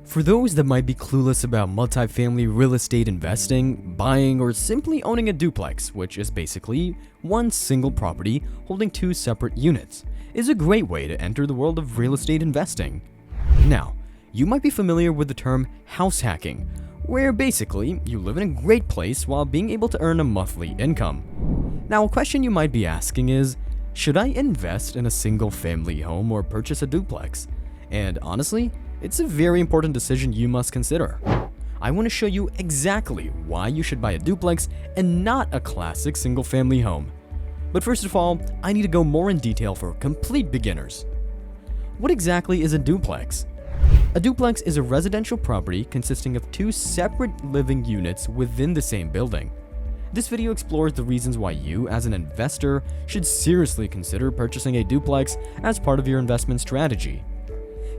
For those that might be clueless about multifamily real estate investing, buying, or simply owning a duplex, which is basically one single property holding two separate units, is a great way to enter the world of real estate investing. Now, you might be familiar with the term house hacking, where basically you live in a great place while being able to earn a monthly income. Now, a question you might be asking is, should I invest in a single family home or purchase a duplex? And honestly, it's a very important decision you must consider. I want to show you exactly why you should buy a duplex and not a classic single family home. But first of all, I need to go more in detail for complete beginners. What exactly is a duplex? A duplex is a residential property consisting of two separate living units within the same building. This video explores the reasons why you, as an investor, should seriously consider purchasing a duplex as part of your investment strategy.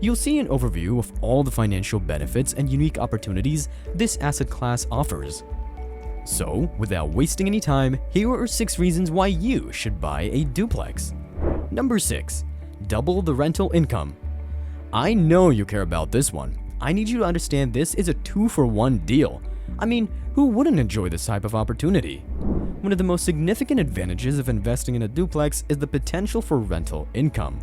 You'll see an overview of all the financial benefits and unique opportunities this asset class offers. So, without wasting any time, here are 6 reasons why you should buy a duplex. Number 6. Double the rental income. I know you care about this one. I need you to understand this is a 2-for-1 deal. I mean, who wouldn't enjoy this type of opportunity? One of the most significant advantages of investing in a duplex is the potential for rental income.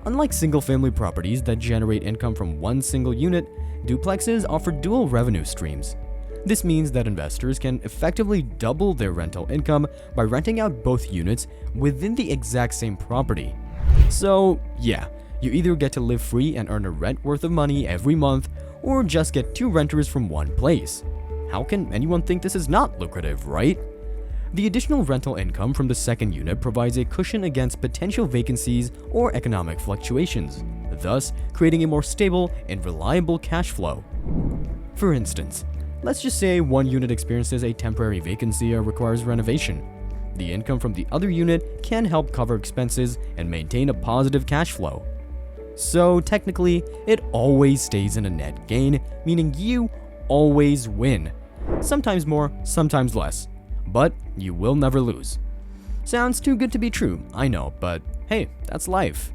Unlike single-family properties that generate income from one single unit, duplexes offer dual revenue streams. This means that investors can effectively double their rental income by renting out both units within the exact same property. So, yeah, you either get to live free and earn a rent worth of money every month, or just get 2 renters from one place. How can anyone think this is not lucrative, right? The additional rental income from the second unit provides a cushion against potential vacancies or economic fluctuations, thus creating a more stable and reliable cash flow. For instance, let's just say one unit experiences a temporary vacancy or requires renovation. The income from the other unit can help cover expenses and maintain a positive cash flow. So technically, it always stays in a net gain, meaning you always win. Sometimes more, sometimes less. But you will never lose. Sounds too good to be true, I know, but hey, that's life.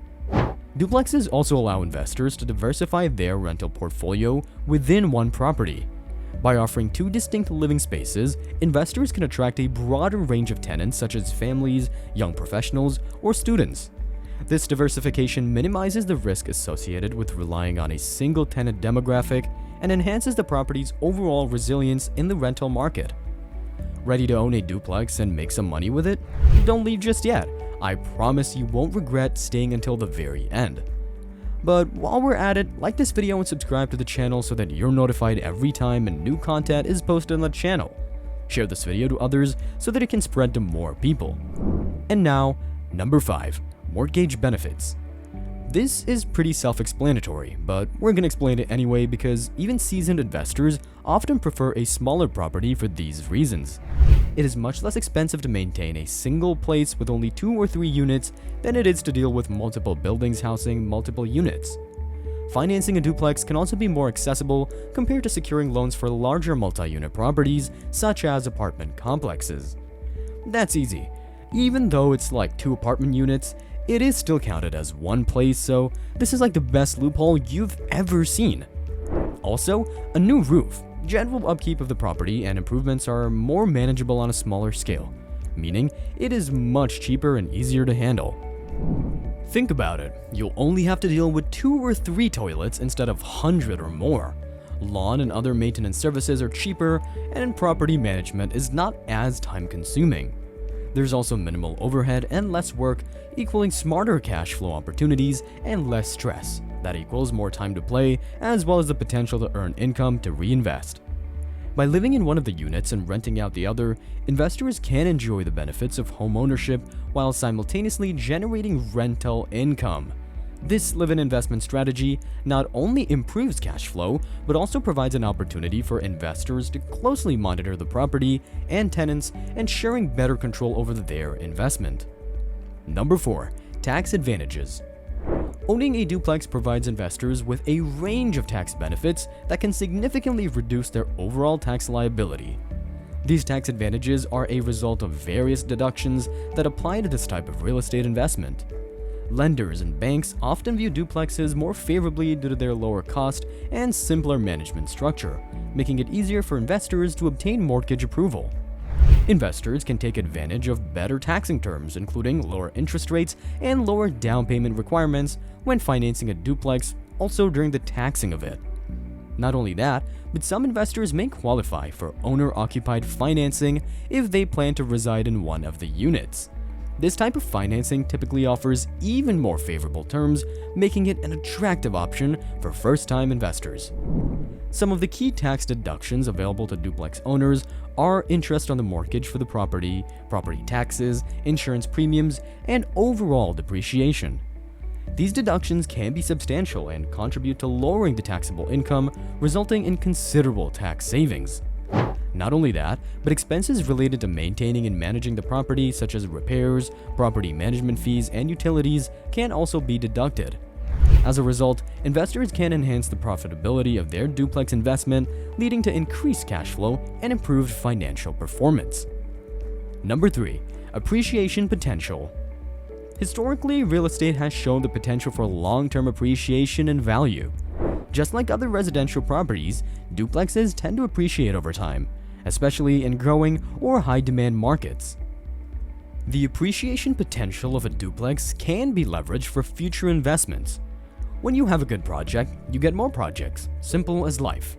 Duplexes also allow investors to diversify their rental portfolio within one property. By offering 2 distinct living spaces, investors can attract a broader range of tenants such as families, young professionals, or students. This diversification minimizes the risk associated with relying on a single tenant demographic and enhances the property's overall resilience in the rental market. Ready to own a duplex and make some money with it? Don't leave just yet. I promise you won't regret staying until the very end. But while we're at it, like this video and subscribe to the channel so that you're notified every time a new content is posted on the channel. Share this video to others so that it can spread to more people. And now, number 5, mortgage benefits. This is pretty self-explanatory, but we're gonna explain it anyway because even seasoned investors often prefer a smaller property for these reasons. It is much less expensive to maintain a single place with only 2 or 3 units than it is to deal with multiple buildings housing multiple units. Financing a duplex can also be more accessible compared to securing loans for larger multi-unit properties such as apartment complexes. That's easy. Even though it's like 2 apartment units, it is still counted as one place, so this is like the best loophole you've ever seen. Also, a new roof, general upkeep of the property, and improvements are more manageable on a smaller scale, meaning it is much cheaper and easier to handle. Think about it, you'll only have to deal with 2 or 3 toilets instead of 100 or more. Lawn and other maintenance services are cheaper, and property management is not as time-consuming. There's also minimal overhead and less work, equaling smarter cash flow opportunities and less stress. That equals more time to play, as well as the potential to earn income to reinvest. By living in one of the units and renting out the other, investors can enjoy the benefits of home ownership while simultaneously generating rental income. This live-in investment strategy not only improves cash flow, but also provides an opportunity for investors to closely monitor the property and tenants, ensuring better control over their investment. Number 4. Tax advantages. Owning a duplex provides investors with a range of tax benefits that can significantly reduce their overall tax liability. These tax advantages are a result of various deductions that apply to this type of real estate investment. Lenders and banks often view duplexes more favorably due to their lower cost and simpler management structure, making it easier for investors to obtain mortgage approval. Investors can take advantage of better taxing terms, including lower interest rates and lower down payment requirements when financing a duplex, also during the taxing of it. Not only that, but some investors may qualify for owner-occupied financing if they plan to reside in one of the units. This type of financing typically offers even more favorable terms, making it an attractive option for first-time investors. Some of the key tax deductions available to duplex owners are interest on the mortgage for the property, property taxes, insurance premiums, and overall depreciation. These deductions can be substantial and contribute to lowering the taxable income, resulting in considerable tax savings. Not only that, but expenses related to maintaining and managing the property, such as repairs, property management fees, and utilities, can also be deducted. As a result, investors can enhance the profitability of their duplex investment, leading to increased cash flow and improved financial performance. Number 3. Appreciation potential. Historically, real estate has shown the potential for long-term appreciation and value. Just like other residential properties, duplexes tend to appreciate over time, especially in growing or high-demand markets. The appreciation potential of a duplex can be leveraged for future investments. When you have a good project, you get more projects, simple as life.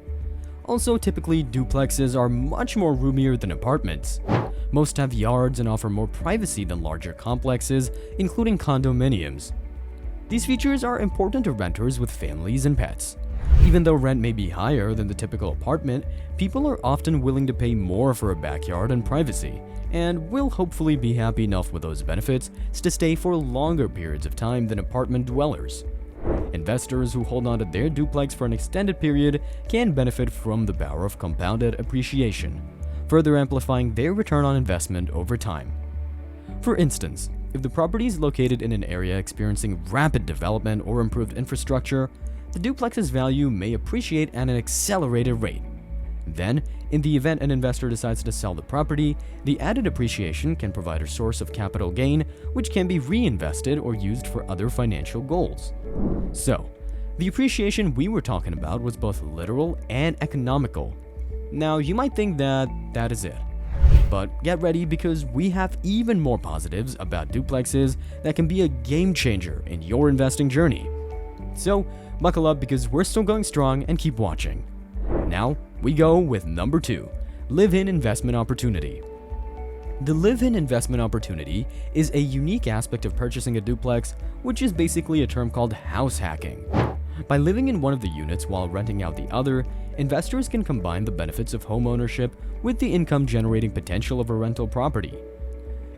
Also, typically, duplexes are much more roomier than apartments. Most have yards and offer more privacy than larger complexes, including condominiums. These features are important to renters with families and pets. Even though rent may be higher than the typical apartment, people are often willing to pay more for a backyard and privacy, and will hopefully be happy enough with those benefits to stay for longer periods of time than apartment dwellers. Investors who hold on to their duplex for an extended period can benefit from the power of compounded appreciation, further amplifying their return on investment over time. For instance, if the property is located in an area experiencing rapid development or improved infrastructure, the duplex's value may appreciate at an accelerated rate. Then, in the event an investor decides to sell the property, the added appreciation can provide a source of capital gain, which can be reinvested or used for other financial goals. So, the appreciation we were talking about was both literal and economical. Now, you might think that is it. But get ready, because we have even more positives about duplexes that can be a game changer in your investing journey. So, buckle up, because we're still going strong, and keep watching. Now, we go with number 2, live-in investment opportunity. The live-in investment opportunity is a unique aspect of purchasing a duplex, which is basically a term called house hacking. By living in one of the units while renting out the other, investors can combine the benefits of homeownership with the income-generating potential of a rental property.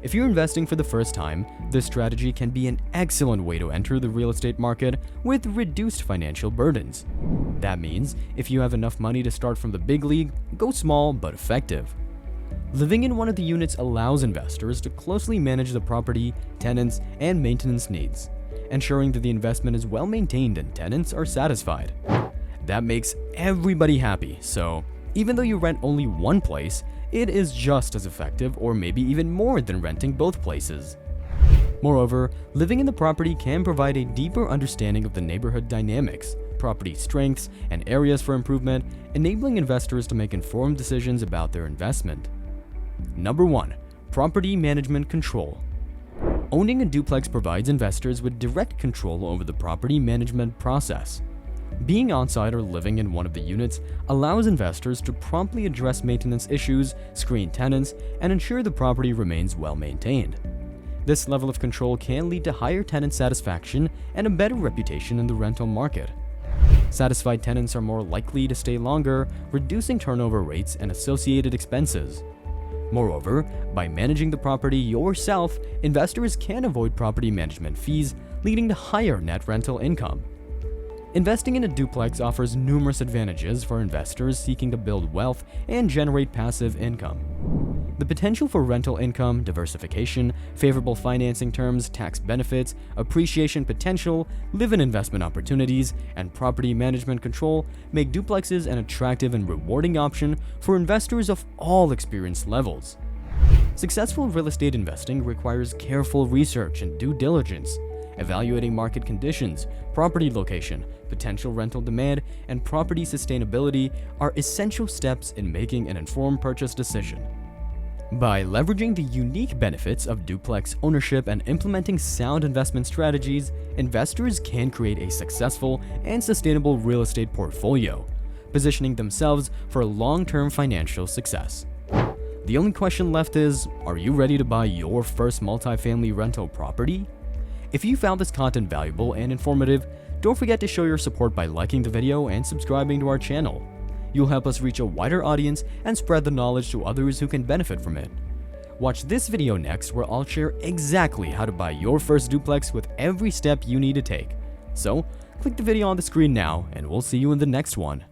If you're investing for the first time, this strategy can be an excellent way to enter the real estate market with reduced financial burdens. That means if you have enough money to start from the big league, go small but effective. Living in one of the units allows investors to closely manage the property, tenants, and maintenance needs, ensuring that the investment is well maintained and tenants are satisfied. That makes everybody happy, so even though you rent only one place, it is just as effective, or maybe even more, than renting both places. Moreover, living in the property can provide a deeper understanding of the neighborhood dynamics, property strengths, and areas for improvement, enabling investors to make informed decisions about their investment. Number 1. Property management control. Owning a duplex provides investors with direct control over the property management process. Being on-site or living in one of the units allows investors to promptly address maintenance issues, screen tenants, and ensure the property remains well maintained. This level of control can lead to higher tenant satisfaction and a better reputation in the rental market. Satisfied tenants are more likely to stay longer, reducing turnover rates and associated expenses. Moreover, by managing the property yourself, investors can avoid property management fees, leading to higher net rental income. Investing in a duplex offers numerous advantages for investors seeking to build wealth and generate passive income. The potential for rental income, diversification, favorable financing terms, tax benefits, appreciation potential, live-in investment opportunities, and property management control make duplexes an attractive and rewarding option for investors of all experience levels. Successful real estate investing requires careful research and due diligence, Evaluating market conditions, property location, potential rental demand, and property sustainability are essential steps in making an informed purchase decision. By leveraging the unique benefits of duplex ownership and implementing sound investment strategies, investors can create a successful and sustainable real estate portfolio, positioning themselves for long-term financial success. The only question left is, are you ready to buy your first multifamily rental property? If you found this content valuable and informative, don't forget to show your support by liking the video and subscribing to our channel. You'll help us reach a wider audience and spread the knowledge to others who can benefit from it. Watch this video next, where I'll share exactly how to buy your first duplex with every step you need to take. So, click the video on the screen now, and we'll see you in the next one.